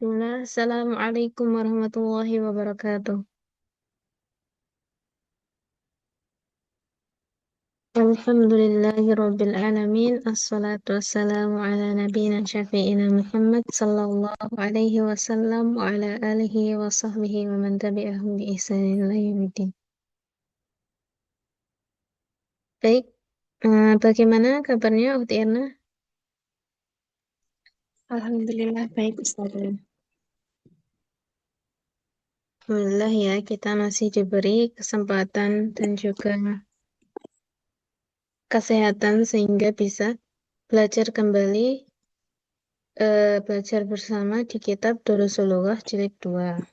Bismillah. Assalamualaikum warahmatullahi wabarakatuh. Alhamdulillahi rabbil alamin. Assalatu wassalamu ala nabiyina syafi'ina Muhammad sallallahu alaihi wasallam wa ala alihi wa sahbihi wa man tabi'ahum bi ihsanin ila yaumiddin. Baik, bagaimana kabarnya Ukti Erna? Alhamdulillah baik Ustazah. Alhamdulillah ya, kita masih diberi kesempatan dan juga kesehatan sehingga bisa belajar kembali belajar bersama di kitab Durusulullah jilid 2.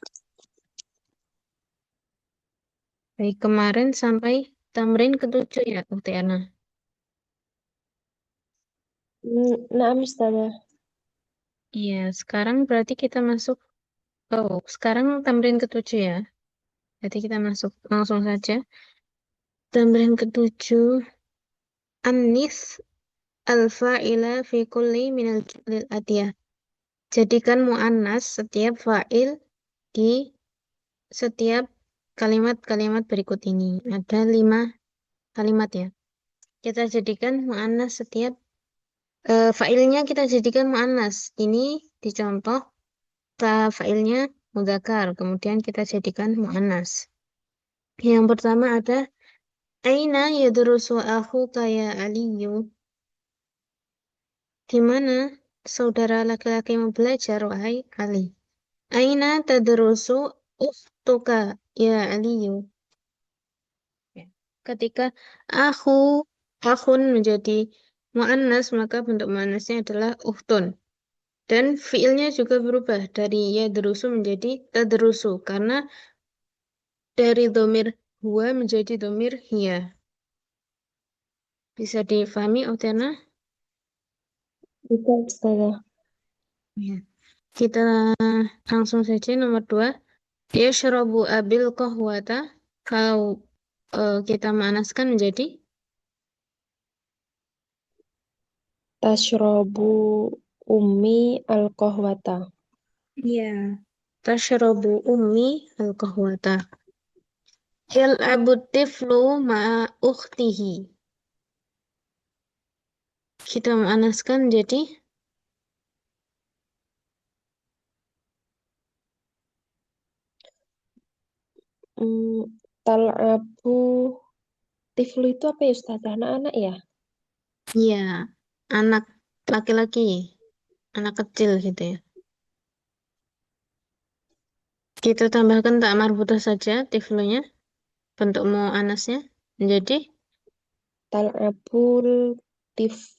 Baik, kemarin sampai tamrin ke-7 ya, Ukti Ana. Naam Ustazah. Iya, sekarang berarti kita masuk, sekarang tamrin ke-7 ya. Jadi kita masuk langsung saja. Tamrin ke-7, Anis al-fa'ila fi kulli minal jumlil atiyah. Jadikan mu'annas setiap fa'il di setiap kalimat-kalimat berikut ini. Ada 5 kalimat ya. Kita jadikan mu'annas setiap fa'ilnya kita jadikan mu'annas. Ini dicontoh fa'ilnya mudzakkar, kemudian kita jadikan mu'annas. Yang pertama ada Aina yadrusu akhuka ya Aliyu. Di mana saudara laki-lakimu belajar, wahai Ali? Aina tadrusu ukhtuka ya Aliyu. Ya. Ketika aku akhun menjadi mu'annas, maka bentuk mu'annasnya adalah uhtun. Dan fiilnya juga berubah dari yadrusu menjadi tadrusu karena dari domir huwa menjadi domir hiya. Bisa difahami, Utena? Bisa Ustazah. Ya. Kita langsung saja nomor 2. Yashrabu abil qahwata. Kalau kita manaskan menjadi Tashrobu ummi al-qahwata. ya. Tashrabu ummi al-qahwata. Yal'abu tiflu ma'a ukhtihi. Kita manaskan menjadi Tal'abu tiflu itu apa ya Ustazah? Anak-anak ya? ya, anak laki-laki, anak kecil gitu ya. Kita tambahkan tak marbutah saja tiflunya, bentuk mu'anasnya menjadi Tal'abul tif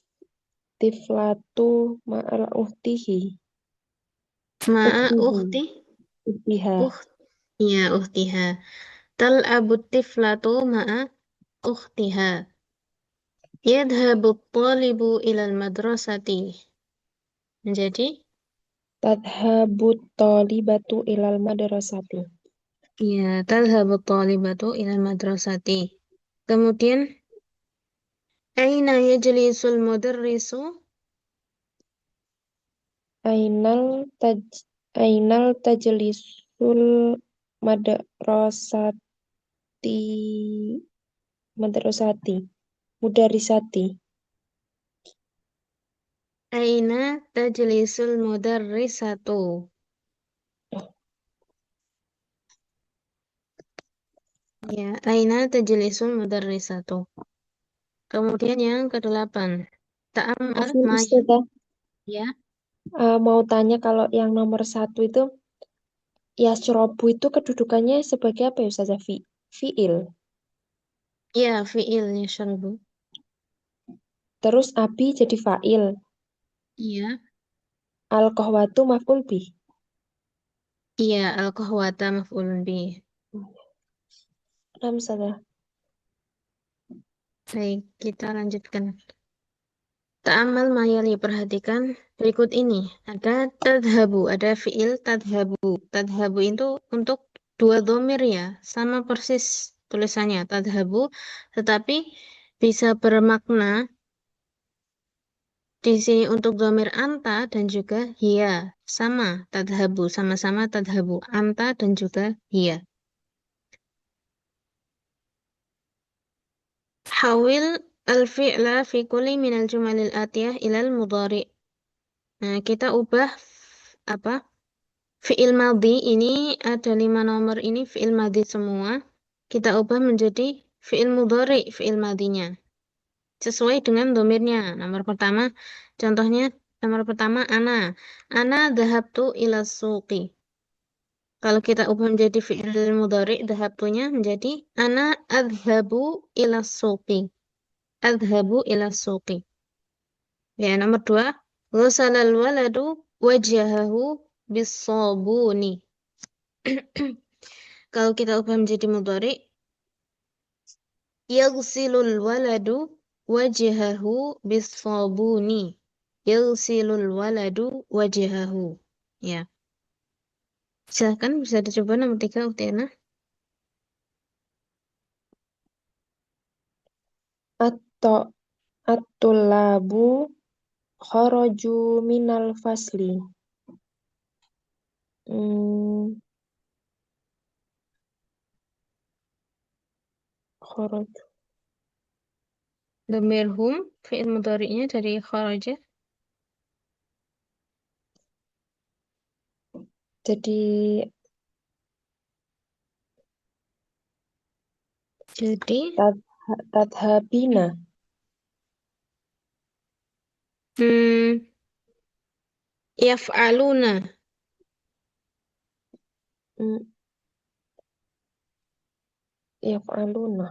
tiflatu ma'al uhtihi. ma'a Uhtihi. ukhti, Uhtiha. ya ukhtiha. Tal'abu tiflatu ma'a ukhtiha. Yadhabu talibu ilal madrasati. Menjadi Tadhabu talibatu ilal madrasati. ya, tadhabu talibatu ilal madrasati. Kemudian aina yajlisul mudarrisu. Ainal taj Ainal tajlisul madrasati madrasati mudarisati. Aina tajlisul mudarrisatu. Ya, aina tajlisul mudarrisatu. Kemudian yang ke-8. Ta'amal Afwan mayat. Ustazah, Ya, mau tanya kalau yang nomor satu itu yasrobu itu kedudukannya sebagai apa ya Ustazah? Fiil. ya fi'il yashrabu. Terus abi jadi fa'il. Iya, Al-qahwatu maf'ul bih. iya al-qahwata maf'ulun bih. Nah, Ustazah. Baik, kita lanjutkan. Ta'amal mayali, perhatikan berikut ini. Ada tadhabu, ada fi'il tadhabu. Tadhabu itu untuk dua domir ya, sama persis tulisannya tadhabu, tetapi bisa bermakna di sini untuk domir anta dan juga hiya. sama tadhabu, sama-sama tadhabu. Anta dan juga hiya. Hawil al-fi'la fi kulli minal jumalil atiyah ilal mudhari. Nah, kita ubah apa? Fi'il madhi ini ada 5 nomor ini fi'il madhi semua. Kita ubah menjadi fi'il mudhari, fi'il madhinya. Sesuai dengan domirnya. Nomor pertama, contohnya nomor pertama ana. Ana dhahabtu ila suqi. Kalau kita ubah menjadi fi'il mudhari, dhahabtunya menjadi ana adhabu ila suqi. Adhabu ila suqi. Ya, nomor dua, ghasalal waladu wajahahu bis-sabuni. Kalau kita ubah menjadi mudhari, yaghsilul waladu wajhahu bis-sabuni. Yaghsilul waladu wajhahu. Ya. Silakan bisa dicoba nomor 3, Utiana. Atto at-tullabu kharaju minal fasli. Hmm, kharaju. Dhamir hum fi'il mudhari'nya dari kharaja. Jadi Jadi tadhabina. hmm, yaf'aluna. Hmm, yaf'aluna.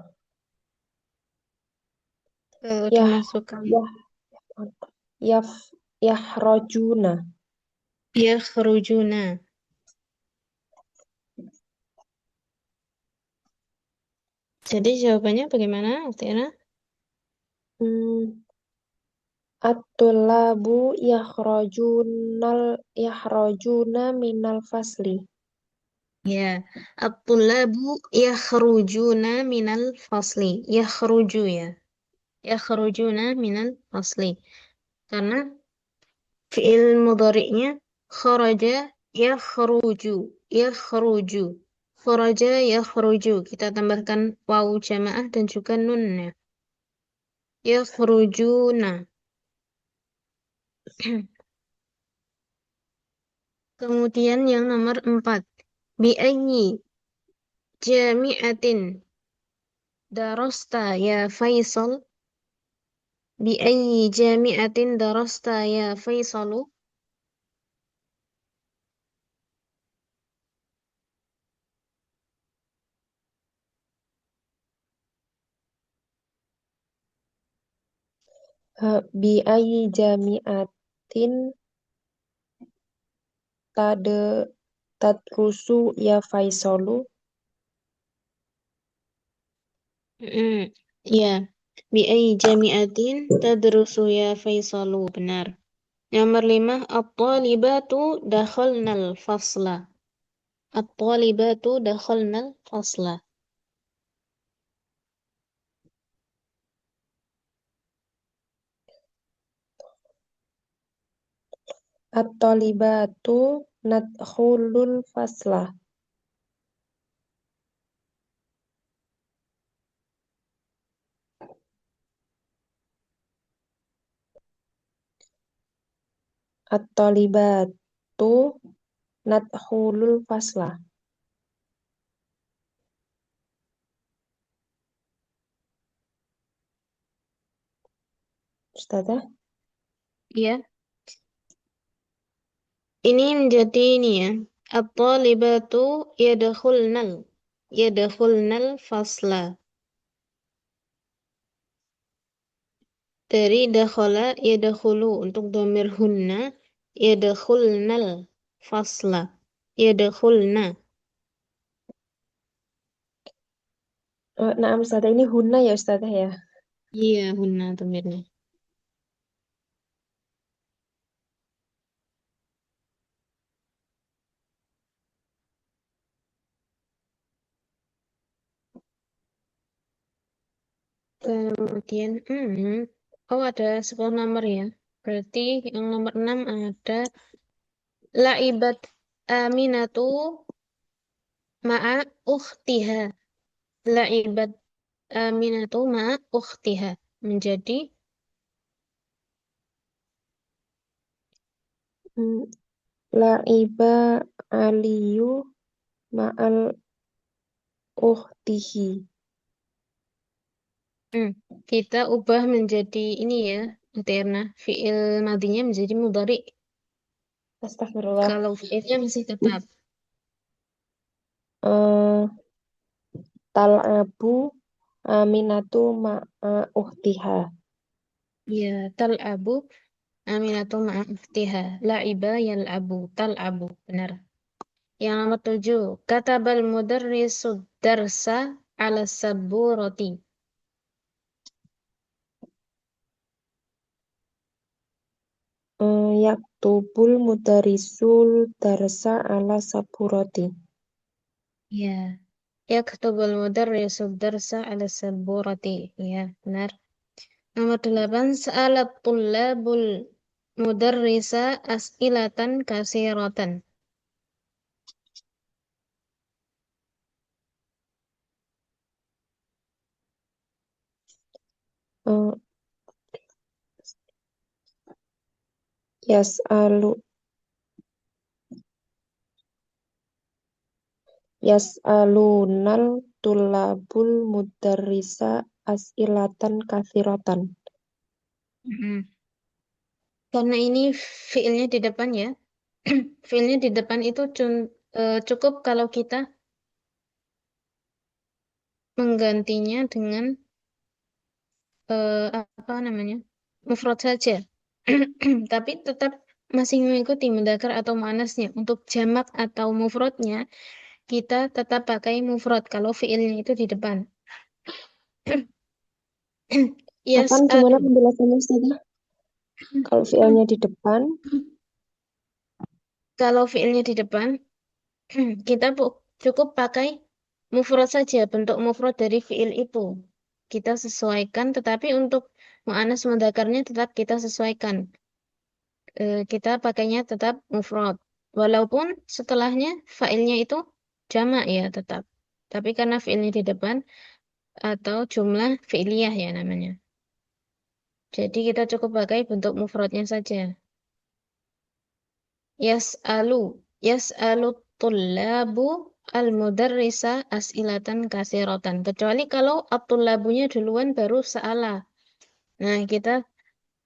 Kalau Yah dimasukkan yah yaf yahrajuna. yakhrujuna. Jadi jawabannya bagaimana, Utiana? Hmm, at-tullabu yakhrajuna minal fasli. Ya, at-tullabu yakhrujuna minal fasli. Yakhruju ya. Yakhrujuna minal fasli. Karena fi'il mudhari'nya kharaja yakhruju. Yakhruju. Kharaja yakhruju. Kita tambahkan wawu jamaah dan juga nunnya. Yakhrujuna. Kemudian yang nomor 4. Bi'ayyi jami'atin darasta ya Faisal. Bi'ayyi jami'atin darasta ya Faisalu. Bi ayyi jami'atin tade tadrusu ya Faisalu. Ya, bi'ayyi jami'atin tadrusu ya Faisalu. Benar. Nomor 5. At-talibatu dakhalnal fasla. At-talibatu dakhalnal fasla. At-talibatu nadkhulul fasla. At-talibatu nadkhulul fasla. Ustazah? Ya, ini menjadi ini ya. At-talibatu yadkhulnal fasla. Dari dakhala yadkhulu untuk dhamir hunna yadkhulnal fasla. Yadkhulna. Nah, Ustazah ini hunna ya Ustazah ya. Iya, hunna dhamirnya. Kemudian, oh ada 10 nomor ya. Berarti yang nomor 6 ada La'ibat Aminatu ma'a ukhtiha. La'ibat Aminatu ma'a ukhtiha. Menjadi Hmm, La'iba Aliyu ma'al ukhtihi. hmm, kita ubah menjadi ini ya, Mutirna. Fi'il madinya menjadi mudhari. Astagfirullah. Kalau fi'ilnya masih tetap. Eh, Tal'abu Aminatu ma'a ukhtiha. Ya, tal'abu Aminatu ma'a ukhtiha. La'iba yal'abu. Tal'abu. Benar. Yang nomor 7. Katabal mudarrisu darsa ala saburoti. Yaktubul mudarisul darsa ala saburoti. Ya. Yaktubul mudarrisu darsa ala saburoti. Ya, benar. Nomor 8. Sa'alat tullabul mudarrisa as'ilatan kasiratan. Eh, Yas'alu Yas'alunal tulabul mudarrisa as'ilatan kathiratan. Mm-mm. Karena ini fiilnya di depan ya. Fiilnya di depan itu cukup kalau kita menggantinya dengan apa namanya? Mufrad saja. Tapi tetap masih mengikuti mudzakkar atau muannasnya. Untuk jamak atau mufradnya kita tetap pakai mufrad kalau fiilnya itu di depan. Apaan gimana Yas'alu. penjelasannya Ustazah? Kalau fi'ilnya di depan, Kalau fiilnya di depan, kita cukup pakai mufrad saja, bentuk mufrad dari fiil itu. Kita sesuaikan, tetapi untuk mu'annas mudzakarnya tetap kita sesuaikan. Kita pakainya tetap mufrad. Walaupun setelahnya failnya itu jamak ya tetap. Tapi karena fiilnya di depan atau jumlah fi'liyah ya namanya. Jadi kita cukup pakai bentuk mufradnya saja. Yas'alu. Yas'alu tullabu al-mudarrisa as'ilatan kasiratan. Kecuali kalau at-tullabunya duluan baru sa'ala. Nah, kita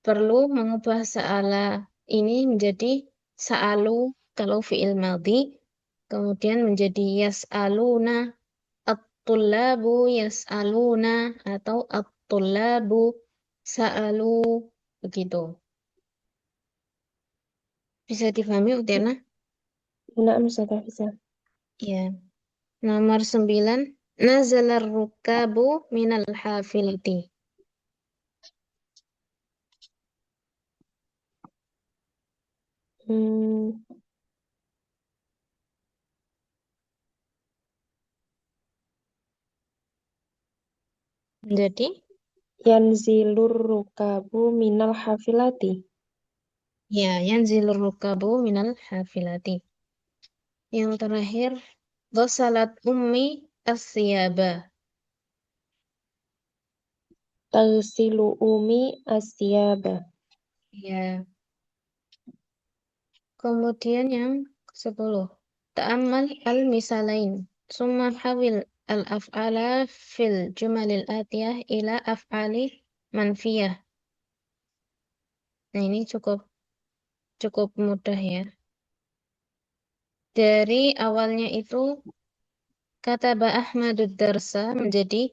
perlu mengubah sa'ala ini menjadi sa'alu kalau fi'il madhi. Kemudian menjadi yas'aluna. At-tullabu yas'aluna. Atau at-tullabu sa'alu. Begitu. Bisa difahami, Utiana? enggak Ustazah bisa. Ya. Nomor 9. Nazalar rukabu minal hafilati. Hmm, Jadi, Yanzilur rukabu minal hafilati. ya, yanzilur rukabu minal hafilati. Yang terakhir, ghasalat ummi asyaba. Tagsilu umi asyaba. Ya. Kemudian yang ke-10. Ta'ammal al-misalain. Summa hawil al-af'ala fil jumalil atiyah ila af'ali manfiyah. Nah, ini cukup cukup mudah ya. Dari awalnya itu kataba Ahmadud Darsa menjadi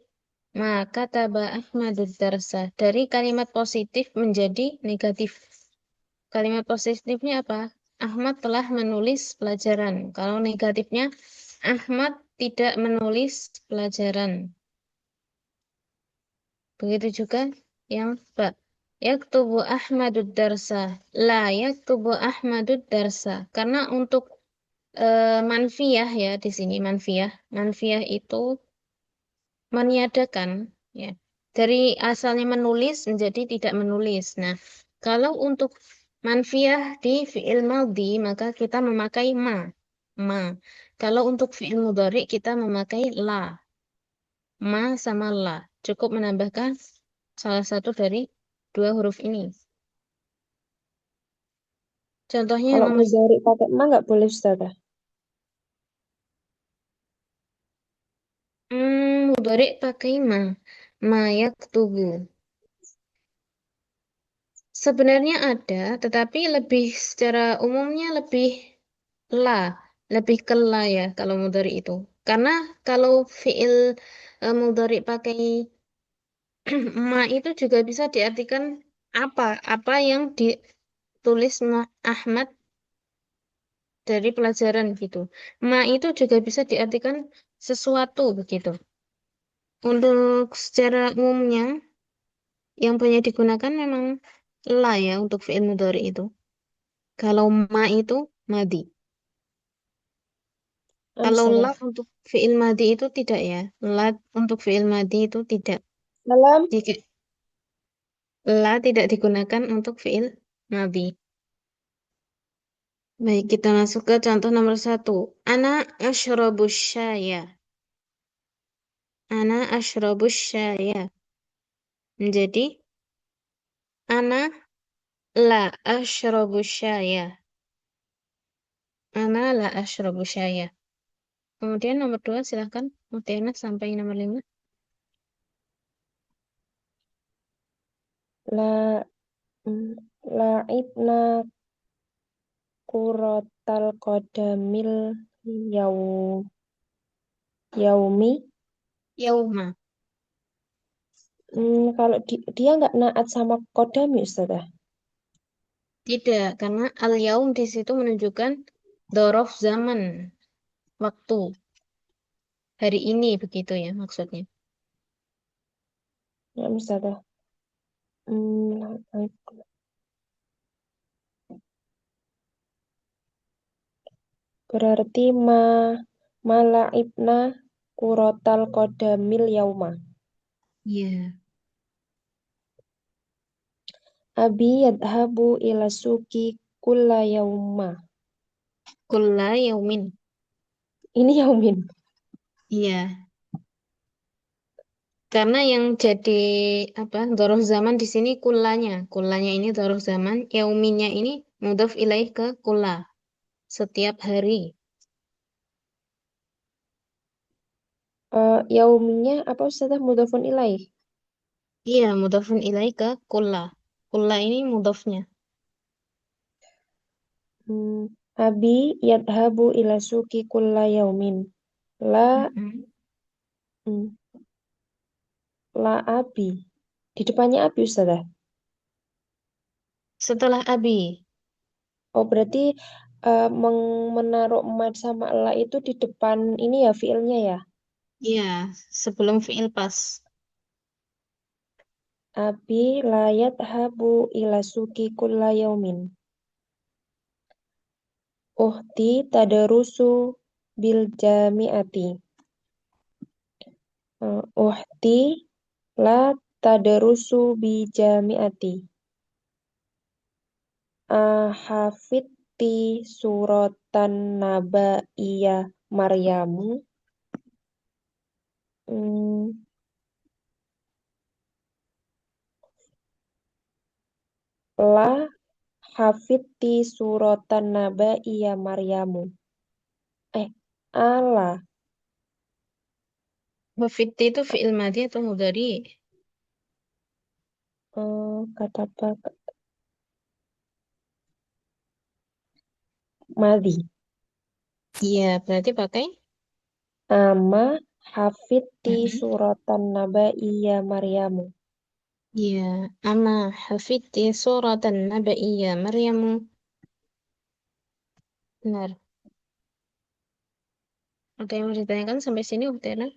ma kataba Ahmadud Darsa. Dari kalimat positif menjadi negatif. Kalimat positifnya apa? Ahmad telah menulis pelajaran. Kalau negatifnya Ahmad tidak menulis pelajaran. Begitu juga yang ba. Yaktubu Ahmadud Darsa. La yaktubu Ahmadud Darsa. Karena untuk manfiyah ya di sini manfiyah. Manfiyah itu meniadakan ya. Dari asalnya menulis menjadi tidak menulis. Nah, kalau untuk manfiyah di fi'il madhi, maka kita memakai ma. Ma. Kalau untuk fi'il mudhari kita memakai la. Ma sama la. Cukup menambahkan salah satu dari dua huruf ini. Contohnya Kalau nomor mudhari pakai ma nggak boleh Ustazah. mudhari pakai ma. Ma yaktubu. Sebenarnya ada, tetapi lebih secara umumnya lebih la, lebih ke la ya kalau mudhari itu. Karena kalau fi'il mudhari pakai ma itu juga bisa diartikan apa yang ditulis Ahmad dari pelajaran gitu. Ma itu juga bisa diartikan sesuatu begitu. Untuk secara umumnya yang banyak digunakan memang la ya untuk fi'il mudhari itu. Kalau ma itu madi. Kalau la Ustazah. untuk fi'il madi itu tidak ya. La untuk fi'il madi itu tidak. Dalam Jika la tidak digunakan untuk fi'il madi. Baik, kita masuk ke contoh nomor satu. Ana ashrabus syaya. Ana ashrabus syaya. Menjadi ana la ashrabus syaya. Ana la ashrabus syaya. Kemudian nomor dua silahkan. Mutiana sampai nomor lima. la laibna kurotal kodamil yau yaumi. Yauma. Kalau dia nggak naat sama kodami Ustazah. Tidak, karena al-yaum di situ menunjukkan dorof zaman, waktu, hari ini begitu ya maksudnya. Ya Ustazah. Hmm, Berarti malaibna kurotal kodamil yauma. Iya. Abi yadhabu ila suki kulla yauma. Kulla yaumin. Ini yaumin. Iya. Karena yang jadi apa dorof zaman di sini kullanya. Kullanya ini dorof zaman. Yauminnya ini mudhof ilaih ke kulla. Setiap hari. Yauminya apa Ustazah mudhafun ilaih? Iya, mudhofun ilaih ke kulla. Kulla ini mudhofnya. Hmm, Abi yadhabu ila suki kulla yaumin. La Mm-mm. hmm, la abi. Di depannya abi Ustazah. Setelah abi. Oh berarti menaruh mat sama la itu di depan ini ya fiilnya ya. Iya, sebelum fi'il pas. Abi la yadhabu ila suki kulla yaumin. Uhti tadarusu bil jami'ati. Uhti la tadarusu bi jami'ati. Hafidti suratan naba iya Maryamu. Hmm, la hafidti suratan naba iya Maryamu. Ala. Wafitti itu fi'il madhi atau mudhari? Kata apa? Madi. Iya, berarti pakai Ama hafidti mm-mm. suratan naba iya Maryamu. Iya, ama hafidti suratan nabaiyya Maryamu. Benar. Ada yang mau ditanyakan sampai sini, Uhtena?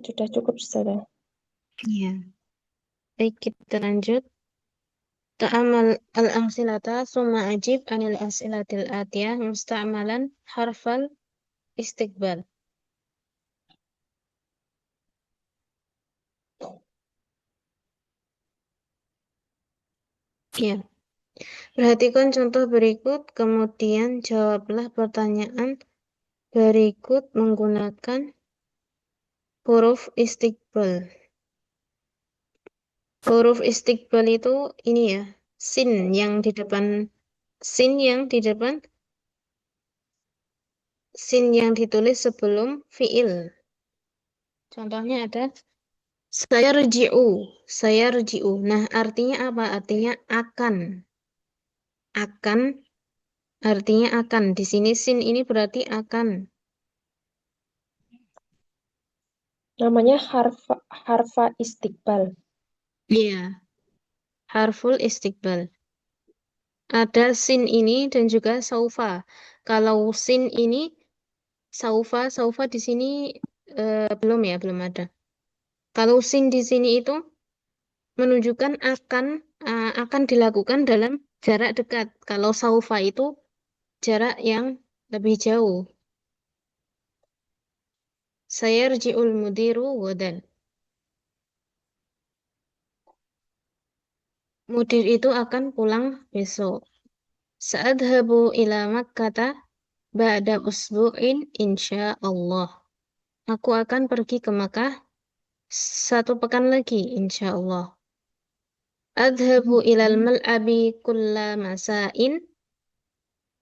Sudah cukup sudah. Iya. Baik, kita lanjut. Ta'amal al-amsilata summa ajib anil as'ilatil atiyah musta'malan harfal istiqbal. Iya. Perhatikan contoh berikut, kemudian jawablah pertanyaan berikut menggunakan huruf istiqbal. Huruf istiqbal itu ini ya, sin yang di depan, sin yang di depan, sin yang ditulis sebelum fiil. Contohnya ada saya rji'u. Nah, artinya apa? Artinya akan. Akan, artinya akan. Di sini sin ini berarti akan. Namanya harfa istiqbal. Iya, harful istiqbal. Ada sin ini dan juga saufa. Kalau sin ini, saufa di sini belum ya, belum ada. Kalau sin di sini itu menunjukkan akan dilakukan dalam jarak dekat. Kalau saufa itu jarak yang lebih jauh. Sayarji'ul mudiru godan. Mudir itu akan pulang besok. Sa'adhabu ila Makkata ba'da usbu'in insya Allah. Aku akan pergi ke Makkah 1 pekan lagi, insya Allah. Adhabu ilal mal'abi kulla masa'in.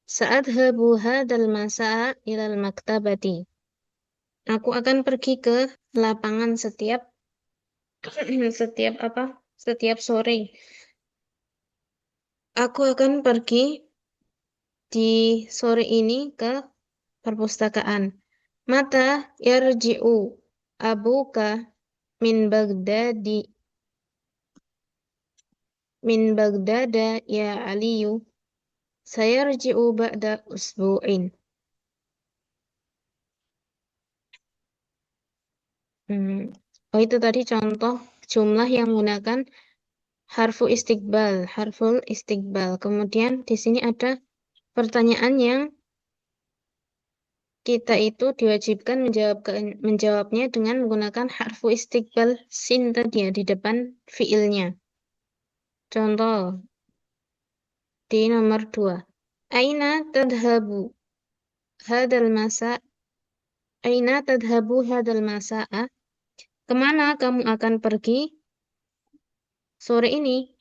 Sa'adhabu hadal masa'a ilal maktabati. Aku akan pergi ke lapangan setiap setiap apa? Setiap sore. Aku akan pergi di sore ini ke perpustakaan. Mata yarji'u abuka min Baghdadi min Baghdada ya Aliyu. Sayarji'u ba'da usbu'in. Hmm. Oh, itu tadi contoh jumlah yang menggunakan harful istiqbal. Kemudian di sini ada pertanyaan yang kita itu diwajibkan menjawabnya dengan menggunakan harfu istiqbal sin tadi ya di depan fiilnya. Contoh di nomor 2. Aina tadhabu hadal masa? Aina tadhabu hadal masa'a? Kemana kamu akan pergi sore ini?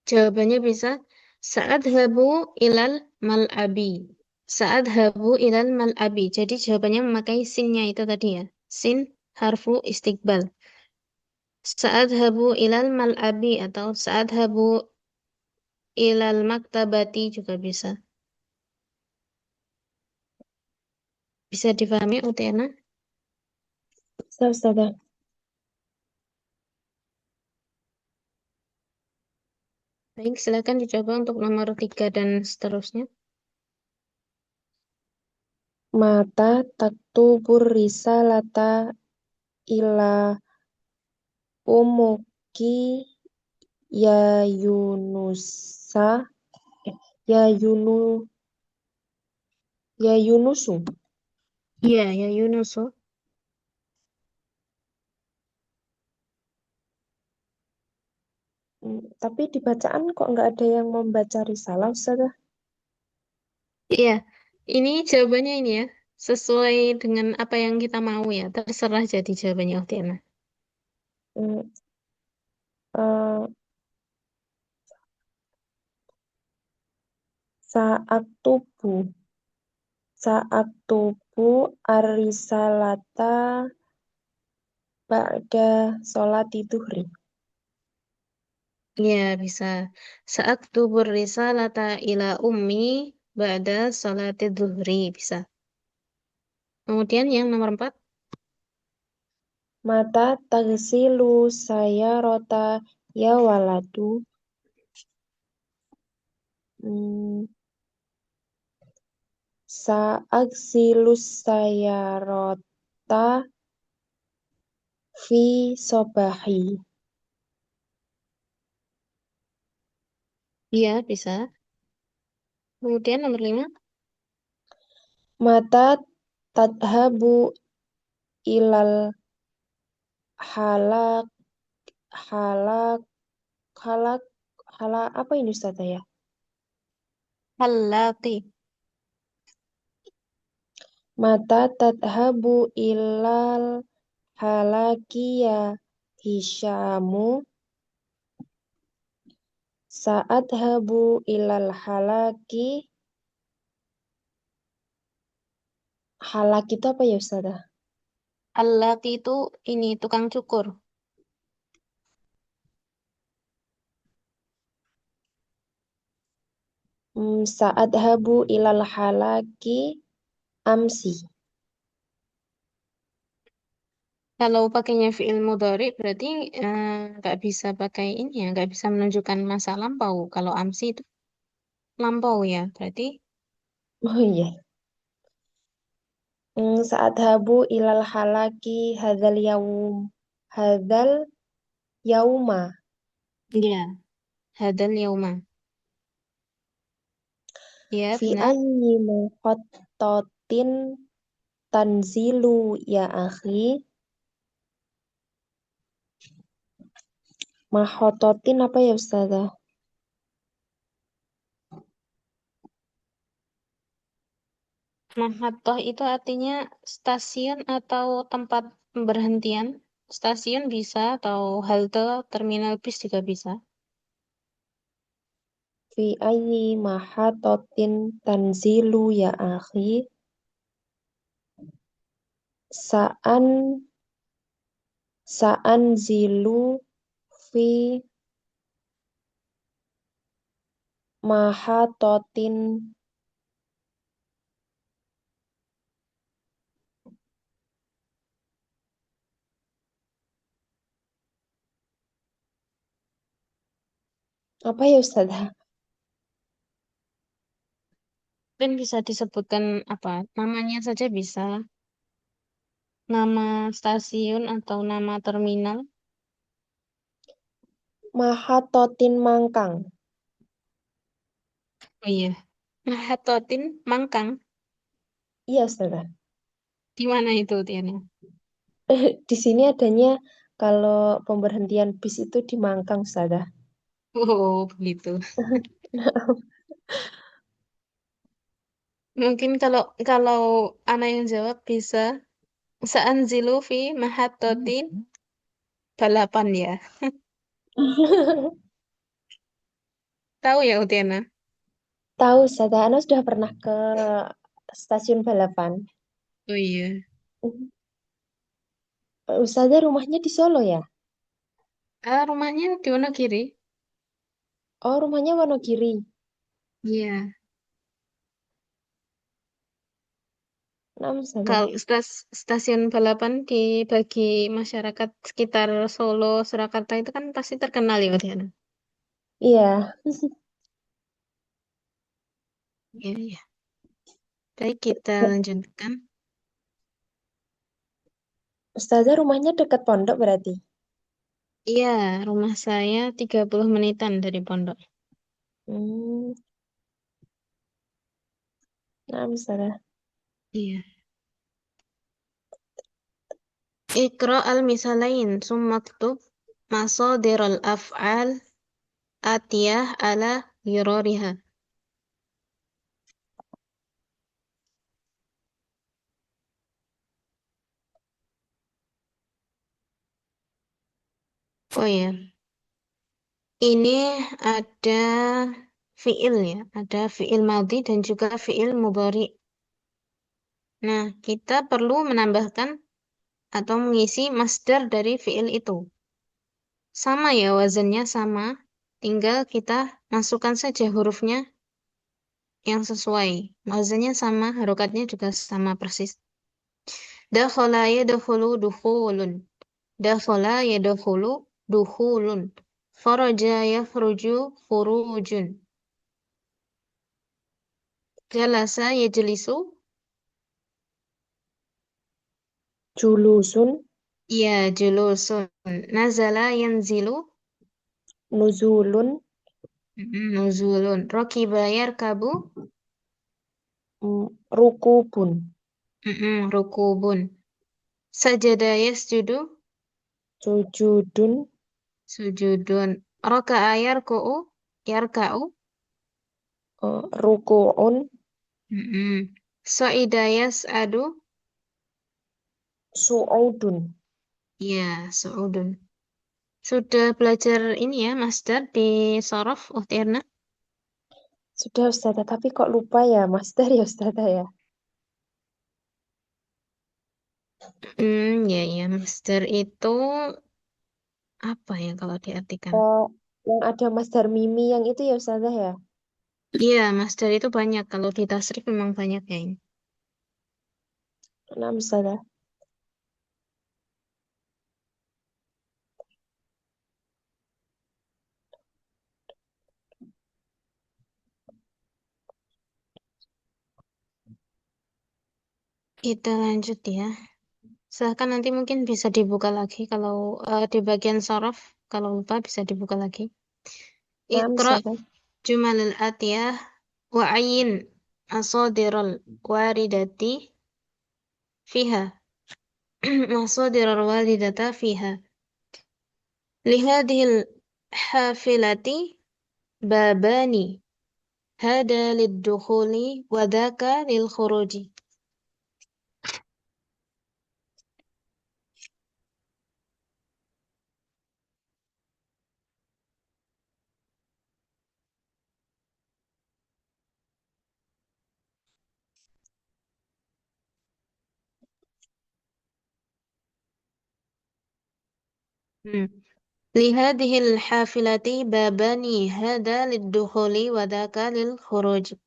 Jawabannya bisa Sa'adhabu ilal mal'abi. Sa'adhabu ilal mal'abi. Jadi jawabannya memakai sinnya itu tadi ya. Sin harfu istiqbal. Sa'adhabu ilal mal'abi atau sa'adhabu ilal maktabati juga bisa. Bisa difahami, Utiana? Bisa, Ustazah. Baik, silakan dicoba untuk nomor 3 dan seterusnya. Mata taktubur risalata ila umuki ya Yunusa ya Yunu ya Yunusu. Iya, ya Yunus. Tapi di bacaan kok nggak ada yang membaca risalah, Ustazah? Iya, ini jawabannya ini ya. Sesuai dengan apa yang kita mau ya. Terserah jadi jawabannya, Utiana. Hmm, eh, saat tubuh saat tubuh arisalata ba'da sholat duhri. Iya, bisa. Saat tubur risalata ila ummi ba'da salati dhuhri. Bisa. Kemudian yang nomor 4. Mata tagsilu saya rota ya waladu. Hmm, Sa'agsilus saya rota fi sobahi. Iya, bisa. Kemudian nomor 5. Mata tadhabu ilal halak, halak, halak, halak, apa ini Ustazah ya? Halaki. Mata tadhabu ilal halaki ya Hisyamu. Saat habu ilal halaki. Halak itu apa ya Ustazah? Halaki itu ini tukang cukur. Saat habu ilal halaki amsi. Kalau pakainya fi'il mudhari berarti nggak bisa pakai ini ya, nggak bisa menunjukkan masa lampau. Kalau amsi itu lampau ya, berarti Oh iya. Saat habu ilal halaki hadzal yaum. Hadzal yauma. ya hadal yauma. Ya, Fi benar. ayyi muqattatin tanzilu ya akhi. Mahototin apa ya Ustazah? Mahatoh itu artinya stasiun atau tempat pemberhentian. Stasiun bisa atau halte terminal bis juga bisa. Fi ayyi mahatotin tanzilu ya akhi. Saan saan zilu fi mahatotin apa ya Ustazah? Dan bisa disebutkan apa? Namanya saja bisa. Nama stasiun atau nama terminal. Mahatotin Mangkang. Oh iya. Mahatotin Mangkang. Iya Ustazah. Di mana itu Tiana? Di sini adanya kalau pemberhentian bis itu di Mangkang Ustazah. Oh, begitu. Mungkin kalau kalau anak yang jawab bisa Sa'anzilu fi mahatotin balapan ya. Tahu ya Utiana? Tahu Ustazah, Ana sudah pernah ke stasiun balapan. Oh iya. Ustazah rumahnya di Solo ya? Rumahnya di Wonogiri. Oh, rumahnya Wonogiri. Iya. Nah, Ustazah. Kalau stasiun balapan dibagi masyarakat sekitar Solo, Surakarta itu kan pasti terkenal ya Utiana. Iya. Iya, iya. Baik, kita lanjutkan. Ustazah rumahnya dekat pondok berarti? Iya, rumah saya 30 menitan dari pondok. Hmm, nah, Ustazah. Iya. Iqra al-misalain summa ktub masadir al-af'al atiyah ala yuroriha. Oh ya, ini ada fiil ya, ada fiil madhi dan juga fiil mudhari. Nah, kita perlu menambahkan atau mengisi masdar dari fiil itu. Sama ya, wazannya sama, tinggal kita masukkan saja hurufnya yang sesuai. Wazannya sama, harokatnya juga sama persis. Dakhala yadkhulu dukhulun. Dakhala yadkhulu dukhulun. Kharaja yakhruju khurujun. Jalasa yajlisu. Julusun, Ya, julusun. Nazala yanzilu. nuzulun, Nuzulun. Rakiba yarkabu. rukubun. Rukubun. Sajada yasjudu. Sujudun, Sujudun. Roka'a yarku'u. Yarka'u. rukuun, Mm-mm. So'ida yas'adu. su'udun. Ya, su'udun. Sudah belajar ini ya, Master, di Sorof, Uhtirna? Sudah Ustazah, tapi kok lupa ya Master ya Ustazah ya. Ya, ya, Master itu apa ya kalau diartikan? Oh, yang ada Master Mimi yang itu ya Ustazah ya. Iya, Master itu banyak. Kalau di tasrif memang banyak ya ini. Nah Ustazah. Kita lanjut ya. Silahkan nanti mungkin bisa dibuka lagi kalau di bagian sorof, kalau lupa bisa dibuka lagi. Nah Iqra Ustazah. jumalal atiyah wa ayin asadiral waridati fiha. Masadiral waridata fiha. Lihadihil hafilati babani. Hada lid-dukhuli wa dhaka lil-khuruji. Hmm. Lihadihil hafilati babani hada lid-dukhuli wa dhaka lil-khuruji.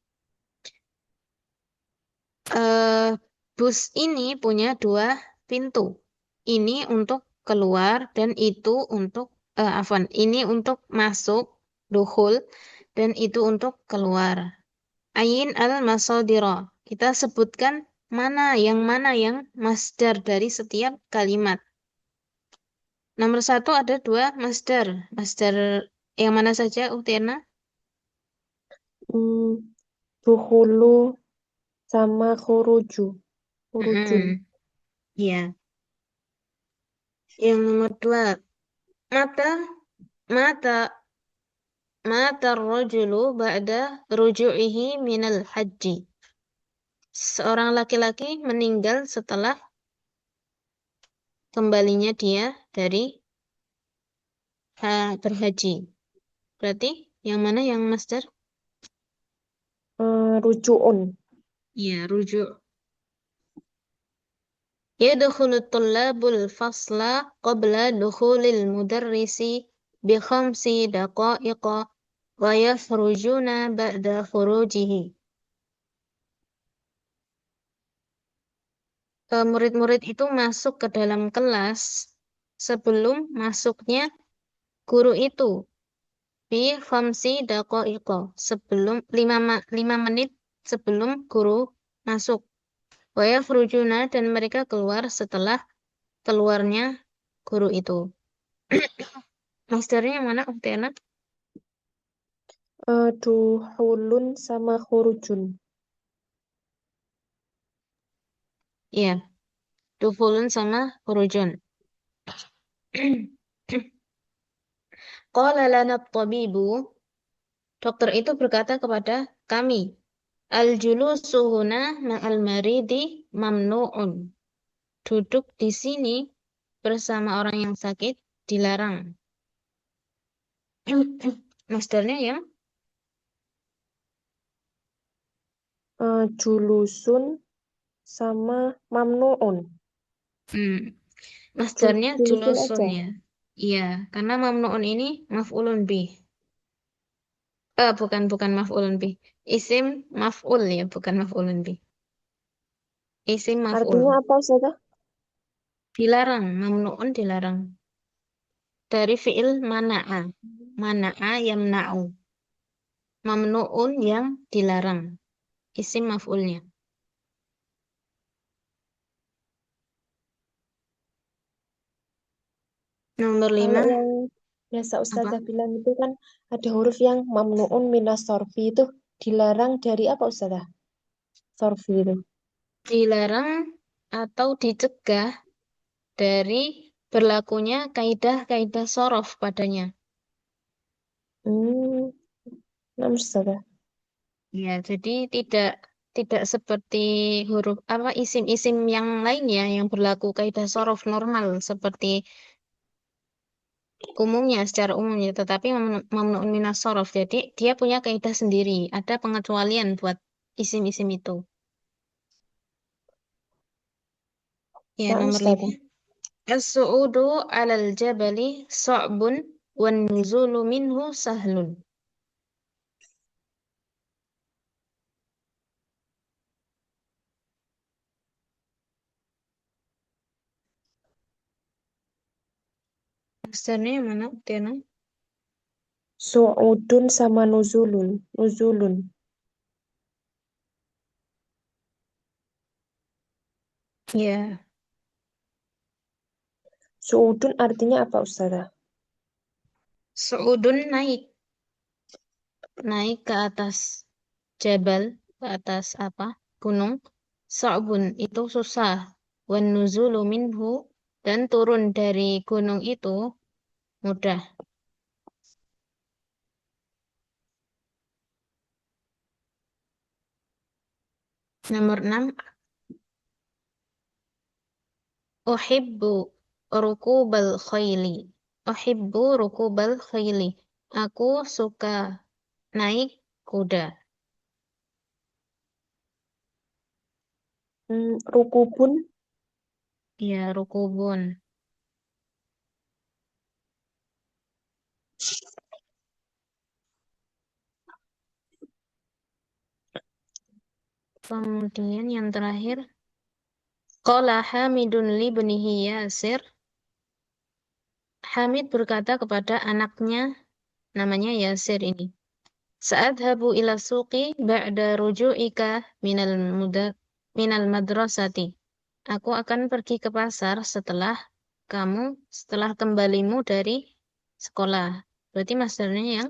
eh Bus ini punya dua pintu. Ini untuk keluar dan itu untuk afwan, ini untuk masuk dukhul dan itu untuk keluar. Ayin al-masodiro. Kita sebutkan mana yang masdar dari setiap kalimat. Nomor satu ada dua masdar. Masdar yang mana saja, Utiana? Hmm, duhulu sama khuruju. Khurujun. Ya. Yang nomor dua, mata, mata mata ar-rajulu ba'da ruju'ihi minal haji. Seorang laki-laki meninggal setelah kembalinya dia dari berhaji. Berarti yang mana yang master? Rujuun. Ya, rujuk. Yadkhulu tullabul fasla qabla dukhulil mudarrisi bi khamsi daqa'iqa wa yakhrujuna ba'da khurujihi. Murid-murid itu masuk ke dalam kelas sebelum masuknya guru itu. Bi khamsi daqa'iqa. Sebelum 5 menit sebelum guru masuk. Wa yakhrujuna dan mereka keluar setelah keluarnya guru itu. Masternya yang mana, Uktena? Duhulun sama khurujun. Iya, dukhulun sama khurujun. Qala lana at-tabibu, dokter itu berkata kepada kami, al-julusu huna ma'al maridi mamnu'un. Duduk di sini bersama orang yang sakit dilarang. Masternya yang Julusun sama mamnuun. hmm, masternya Julusun julusun aja. ya. Iya, karena mamnuun ini maf'ulun bih. Bukan maf'ulun bih. Isim maf'ul ya, bukan maf'ulun bih. Isim maf'ul. Artinya apa Ustazah? Dilarang, mamnuun dilarang. Dari fi'il mana'a. Mana'a yamna'u. Mamnuun yang dilarang. Isim maf'ulnya. Nomor Kalau 5, yang biasa apa? Ustazah bilang itu kan ada huruf yang mamnuun minas sorfi itu dilarang dari apa Ustazah? Sorfi itu. Dilarang atau dicegah dari berlakunya kaidah-kaidah shorof padanya. Hmm, naam Ustazah. Ya, jadi tidak tidak seperti huruf apa isim-isim yang lainnya yang berlaku kaidah shorof normal seperti umumnya secara umumnya, tetapi mamnu'un minas shorof. Jadi dia punya kaidah sendiri. Ada pengecualian buat isim-isim itu. Ya, Naam nomor 5. Ustazah. As-su'udu 'alal jabali sa'bun wan nuzulu minhu sahlun. Maksudnya yang mana, Tiana? Su'udun sama nuzulun. Nuzulun. Ya, Su'udun artinya apa Ustazah? su'udun naik, naik ke atas jabal, ke atas apa? Gunung. Sa'bun itu susah. Wan nuzulu minhu dan turun dari gunung itu mudah. Nomor 6. Uhibbu rukubal khayli. Uhibbu rukubal khayli. Aku suka naik kuda. Rukubun. Ya, rukubun. Kemudian yang terakhir, qala Hamidun libnihi Yasir. Hamid berkata kepada anaknya, namanya Yasir ini. Sa'adhabu ila suqi ba'da ruju'ika minal madrasati. Aku akan pergi ke pasar setelah kembalimu dari sekolah. Berarti masdarnya yang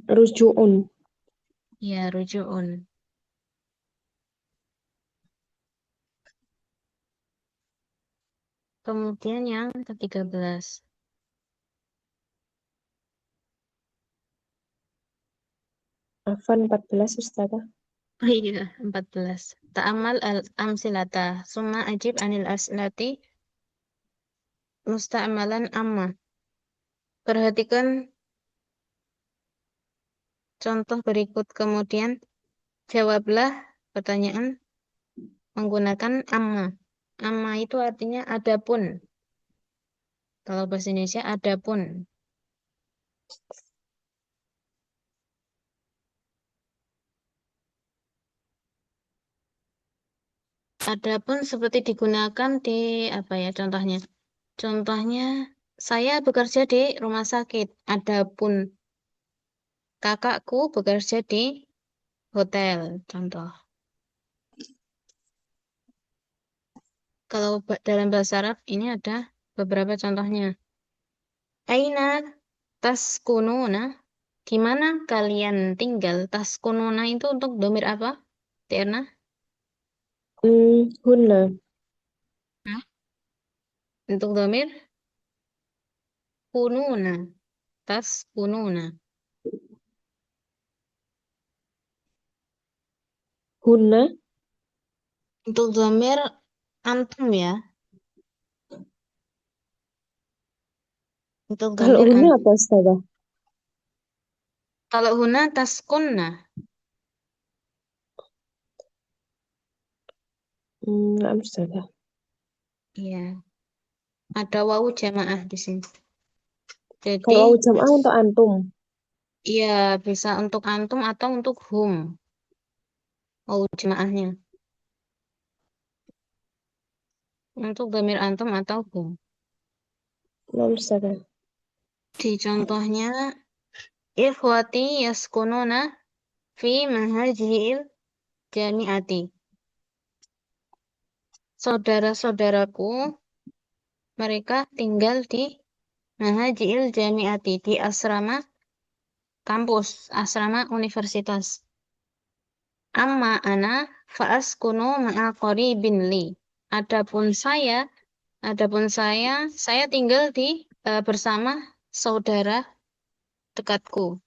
Rujuun. ya ruju'un. Kemudian yang ke-13. Afan 14 Ustazah. Oh iya, 14. Ta'amal al-amsilata. Summa ajib anil aslati musta'amalan amma. Perhatikan contoh berikut. Kemudian jawablah pertanyaan menggunakan amma. Amma itu artinya adapun. Kalau bahasa Indonesia adapun. Adapun seperti digunakan di apa ya contohnya? Contohnya saya bekerja di rumah sakit. Adapun kakakku bekerja di hotel. Contoh. Kalau dalam bahasa Arab ini ada beberapa contohnya. Aina taskununa. Di mana kalian tinggal? Taskununa itu untuk domir apa? Tirna? Hunna. Hah? Untuk domir kununa. Taskununa. Hunna. Untuk domir antum ya. Untuk Kalau domir hunna antum. apa Ustazah? Kalau huna taskunna. Naam Ustazah. Iya. Ada wawu jamaah di sini. Kalau wawu Jadi, jam'ah untuk antum. iya bisa untuk antum atau untuk hum. Wawu jamaahnya. Untuk domir antum atau hum. Naam Ustazah. Di contohnya, ikhwati yaskununa fi mahajil jami'ati. Saudara-saudaraku, mereka tinggal di mahajil jami'ati, di asrama kampus, asrama universitas. Amma ana fa'askunu ma'a qaribin li. Adapun saya Adapun saya tinggal bersama saudara dekatku.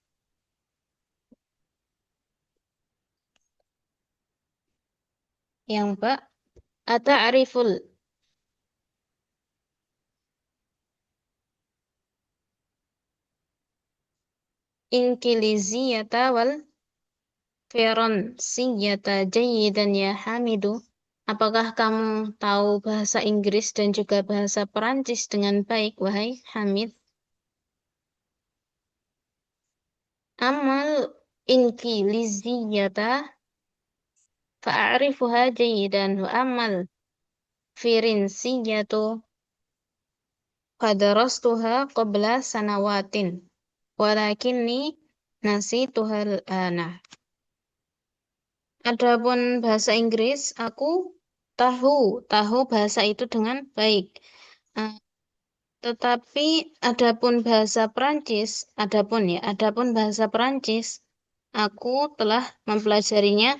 Yang Mbak, ata'riful inkiliziyata wal firansiyata jayyidan ya Hamidu. Apakah kamu tahu bahasa Inggris dan juga bahasa Perancis dengan baik, wahai Hamid? Amal inkiliziyata fa'arifuha jayyidan wa amal firinsiyatu qadarastuha qabla sanawatin walakinni nasituha al-ana. Adapun bahasa Inggris, aku tahu bahasa itu dengan baik. Eh, Tetapi adapun bahasa Perancis, aku telah mempelajarinya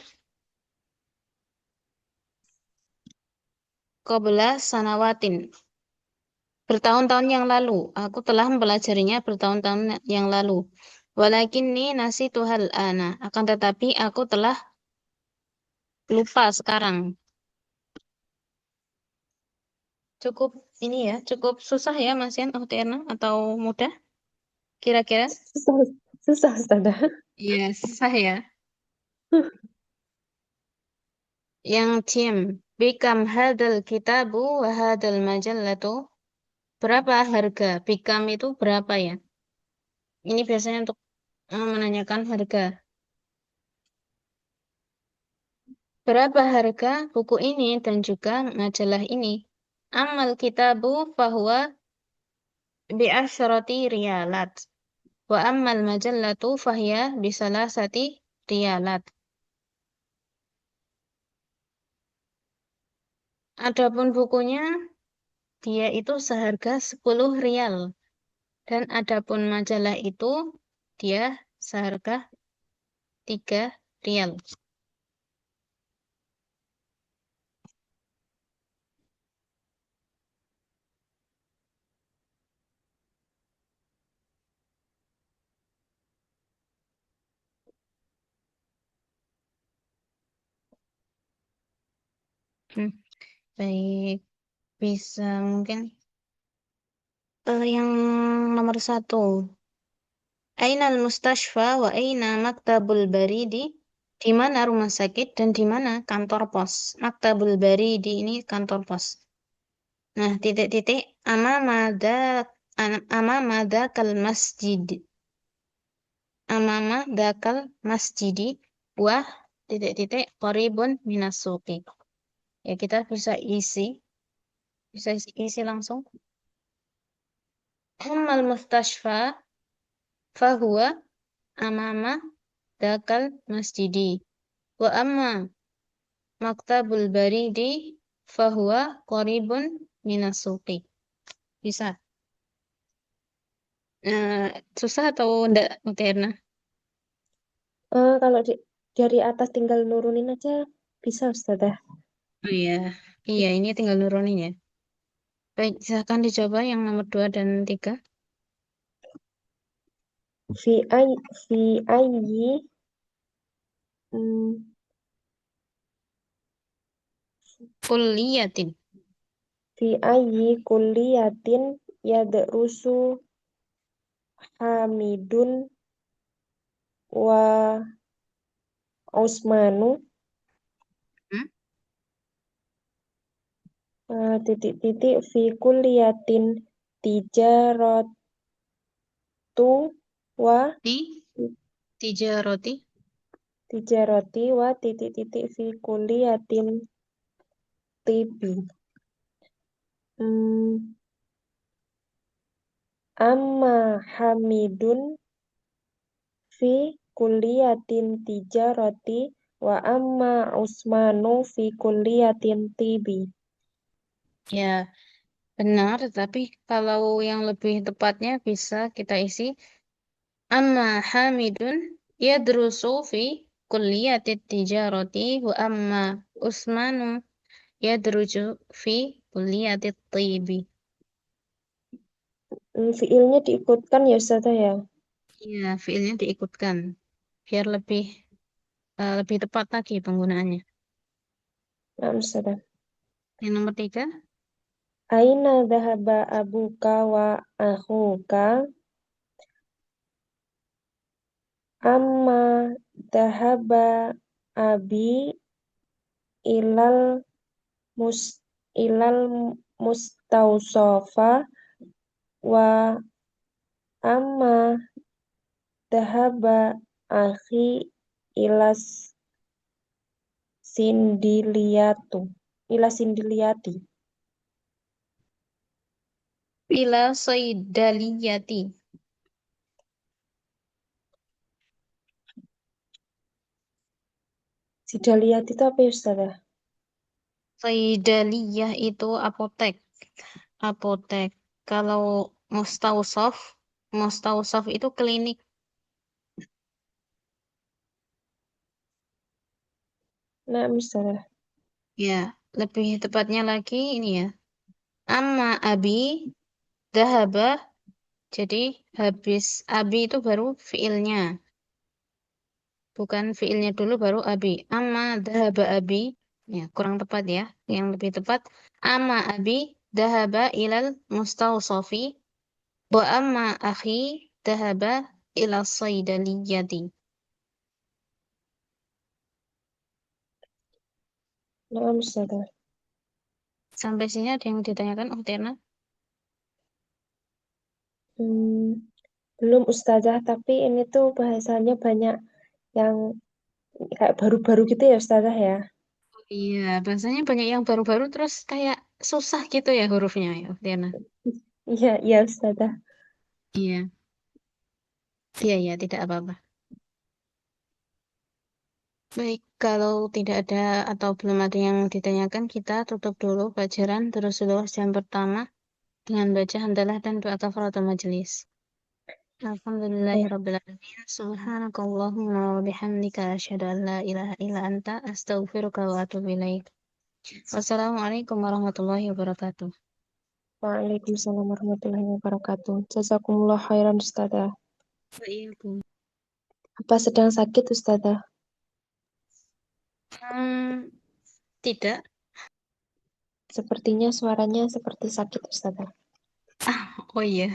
qabla sanawatin. Bertahun-tahun yang lalu, aku telah mempelajarinya bertahun-tahun yang lalu. Walakinni nasituhal ana, akan tetapi aku telah lupa sekarang. Cukup ini ya, cukup susah ya Mas Yan Erna atau mudah kira-kira? Susah, susah Ustazah. Iya, susah ya. Yang tim, bikam hadal kitabu wa hadal majallatu. Berapa harga? Bikam itu berapa ya? Ini biasanya untuk menanyakan harga. Berapa harga buku ini dan juga majalah ini? Amal kitabu fahuwa bi'asyrati riyalat. Wa ammal majallatu fahiya bisalasati riyalat. Adapun bukunya, dia itu seharga 10 rial. Dan adapun majalah itu, dia seharga 3 rial. Hmm, baik, bisa mungkin yang nomor 1. Aina al-mustashfa wa aina maktabul baridi? Di mana rumah sakit dan di mana kantor pos? Maktabul baridi ini kantor pos. Nah, titik-titik amama dakal masjid. Amama dakal masjidi wah titik-titik qaribun minas suqi. Ya, kita bisa isi langsung. Ammal mustashfa fahuwa amama dakal masjidi. Wa amma maktabul baridi fahuwa qaribun minas suqi. Bisa. Susah atau enggak, Muterna? Kalau dari atas tinggal nurunin aja bisa Ustazah. Oh iya, iya ini tinggal nurunin ya. Baik, silakan dicoba yang nomor 2 dan 3. Fi ay fi ayyi hmm, Kulliyatin. fi ayyi kulliyatin yadrusu Hamidun wa Usmanu Hmm? titik-titik fi kulliyatin tijaratu wa Di tijaroti. tijarati wa titik-titik fi kulliyatin tibi. Hmm, Amma Hamidun fi kulliyatin tijarati wa amma Usmanu fi kulliyatin tibi. Ya, benar, tapi kalau yang lebih tepatnya bisa kita isi amma Hamidun yadrusu fi kulliyatit tijarati wa amma Usmanu yadruju fi kulliyatit thibbi. Fiilnya diikutkan ya Ustazah ya. Iya, fiilnya diikutkan biar lebih tepat lagi penggunaannya. Nah, Ustazah. Yang nomor tiga, Aina dhahaba abuka wa akhuka amma dhahaba abi ilal mus ilal mustausofa wa amma dhahaba akhi ilas sindiliyatu ila sindiliyati. ila saydaliyati. Sidaliyati itu apa ya Ustazah? Saydaliyah itu apotek. Apotek. Kalau mustausaf, mustausaf itu klinik. Nah, Ustazah. Ya, lebih tepatnya lagi ini ya. Amma abi dahaba. Jadi habis abi itu baru fiilnya. Bukan fiilnya dulu baru abi. Amma dahaba abi. Ya, kurang tepat ya. Yang lebih tepat. Amma abi dahaba ilal mustausafi. Wa amma akhi dahaba ila saydaliyati. Nah, Ustazah. Sampai sini ada yang ditanyakan, oh Tirna? Hmm, belum Ustazah, tapi ini tuh bahasanya banyak yang kayak baru-baru gitu ya Ustazah ya. Iya, bahasanya banyak yang baru-baru terus kayak susah gitu ya hurufnya ya, Tirna. Iya, iya Ustazah. Iya, iya, iya, tidak apa-apa. Baik, kalau tidak ada atau belum ada yang ditanyakan, kita tutup dulu pelajaran terus dulu jam pertama dengan baca hamdalah dan doa kafaratul majelis. Ya, Alhamdulillahirrabbilalamin. Subhanakallahumma wa bihamdika asyhadu an la ilaha illa anta astaghfiruka wa atubu ilaik. Wassalamualaikum warahmatullahi wabarakatuh. Waalaikumsalam warahmatullahi wabarakatuh. Jazakumullah khairan Ustazah. Waalaikumsalam. Apa sedang sakit Ustazah? Tidak. Sepertinya suaranya seperti sakit Ustazah. Oh iya.